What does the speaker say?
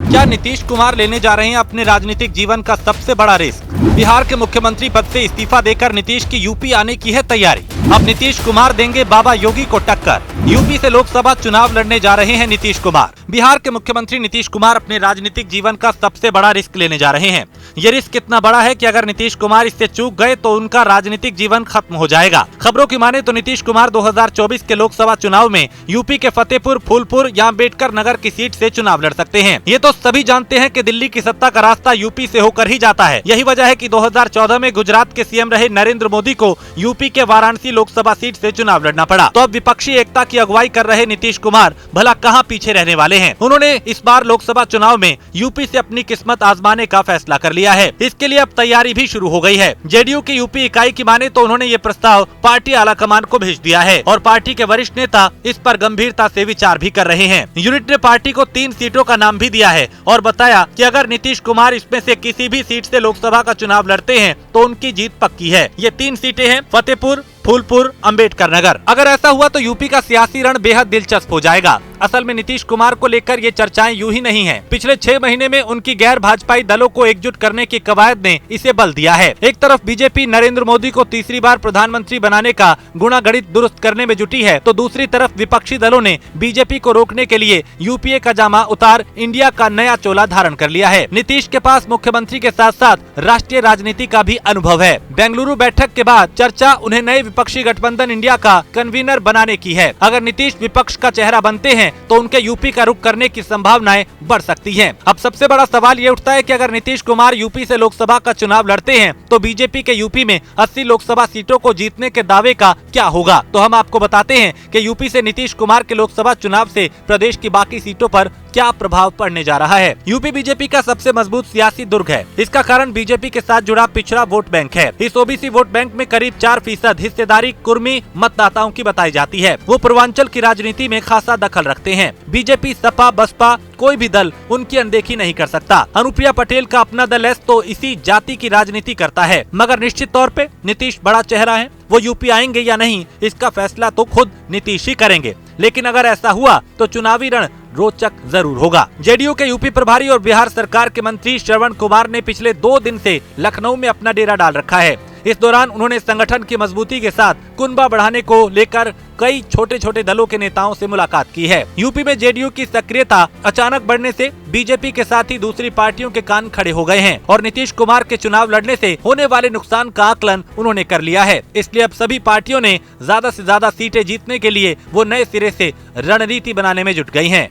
क्या नीतीश कुमार लेने जा रहे हैं अपने राजनीतिक जीवन का सबसे बड़ा रिस्क? बिहार के मुख्यमंत्री पद से इस्तीफा देकर नीतीश की यूपी आने की है तैयारी। अब नीतीश कुमार देंगे बाबा योगी को टक्कर। यूपी से लोकसभा चुनाव लड़ने जा रहे हैं नीतीश कुमार। बिहार के मुख्यमंत्री नीतीश कुमार अपने राजनीतिक जीवन का सबसे बड़ा रिस्क लेने जा रहे हैं। ये रिस्क इतना बड़ा है कि अगर नीतीश कुमार इससे चूक गए तो उनका राजनीतिक जीवन खत्म हो जाएगा। खबरों की माने तो नीतीश कुमार 2024 के लोकसभा चुनाव में यूपी के फतेहपुर, फूलपुर या अम्बेडकर नगर की सीट से चुनाव लड़ सकते हैं। ये तो सभी जानते हैं कि दिल्ली की सत्ता का रास्ता यूपी से होकर ही जाता है। यही वजह है कि 2014 में गुजरात के सीएम रहे नरेंद्र मोदी को यूपी के वाराणसी लोकसभा सीट से चुनाव लड़ना पड़ा। तो अब विपक्षी एकता की अगुवाई कर रहे नीतीश कुमार भला कहां पीछे रहने वाले हैं। उन्होंने इस बार लोकसभा चुनाव में यूपी से अपनी किस्मत आजमाने का फैसला कर लिया है। इसके लिए अब तैयारी भी शुरू हो गई है। जेडीयू की यूपी इकाई की माने तो उन्होंने ये प्रस्ताव पार्टी आलाकमान को भेज दिया है और पार्टी के वरिष्ठ नेता इस पर गंभीरता से विचार भी कर रहे हैं। यूनिट ने पार्टी को 3 सीटों का नाम भी दिया है और बताया कि अगर नीतीश कुमार इसमें से किसी भी सीट से लोकसभा का चुनाव लड़ते हैं तो उनकी जीत पक्की है। ये 3 सीटें हैं फतेहपुर, फूलपुर, अम्बेडकर नगर। अगर ऐसा हुआ तो यूपी का सियासी रण बेहद दिलचस्प हो जाएगा। असल में नीतीश कुमार को लेकर ये चर्चाएं यूं ही नहीं हैं। पिछले 6 महीने में उनकी गैर भाजपाई दलों को एकजुट करने की कवायद ने इसे बल दिया है। एक तरफ बीजेपी नरेंद्र मोदी को तीसरी बार प्रधानमंत्री बनाने का गुणागणित दुरुस्त करने में जुटी है, तो दूसरी तरफ विपक्षी दलों ने बीजेपी को रोकने के लिए यूपीए का जामा उतार इंडिया का नया चोला धारण कर लिया है। नीतीश के पास मुख्यमंत्री के साथ साथ राष्ट्रीय राजनीति का भी अनुभव है। बेंगलुरु बैठक के बाद चर्चा उन्हें नए विपक्षी गठबंधन इंडिया का कन्वीनर बनाने की है। अगर नीतीश विपक्ष का चेहरा बनते हैं तो उनके यूपी का रुख करने की संभावनाएं बढ़ सकती हैं। अब सबसे बड़ा सवाल ये उठता है कि अगर नीतीश कुमार यूपी से लोकसभा का चुनाव लड़ते हैं तो बीजेपी के यूपी में 80 लोकसभा सीटों को जीतने के दावे का क्या होगा। तो हम आपको बताते हैं कि यूपी से नीतीश कुमार के लोकसभा चुनाव से प्रदेश की बाकी सीटों पर क्या प्रभाव पड़ने जा रहा है। यूपी बीजेपी का सबसे मजबूत सियासी दुर्ग है। इसका कारण बीजेपी के साथ जुड़ा पिछड़ा वोट बैंक है। इस ओबीसी वोट बैंक में करीब 4% हिस्सेदारी कुर्मी मतदाताओं की बताई जाती है। वो पूर्वांचल की राजनीति में खासा दखल रखते हैं। बीजेपी, सपा, बसपा कोई भी दल उनकी अनदेखी नहीं कर सकता। अनुप्रिया पटेल का अपना दल एस तो इसी जाति की राजनीति करता है। मगर निश्चित तौर पे नीतीश बड़ा चेहरा है। वो यूपी आएंगे या नहीं इसका फैसला तो खुद नीतीश ही करेंगे। लेकिन अगर ऐसा हुआ तो चुनावी रण रोचक जरूर होगा। जेडीयू के यूपी प्रभारी और बिहार सरकार के मंत्री श्रवण कुमार ने पिछले 2 दिन से लखनऊ में अपना डेरा डाल रखा है। इस दौरान उन्होंने संगठन की मजबूती के साथ कुनबा बढ़ाने को लेकर कई छोटे छोटे दलों के नेताओं से मुलाकात की है। यूपी में जेडीयू की सक्रियता अचानक बढ़ने से बीजेपी के साथ ही दूसरी पार्टियों के कान खड़े हो गए हैं और नीतीश कुमार के चुनाव लड़ने से होने वाले नुकसान का आकलन उन्होंने कर लिया है। इसलिए अब सभी पार्टियों ने ज्यादा से ज्यादा सीटें जीतने के लिए वो नए सिरे से रणनीति बनाने में जुट गई हैं।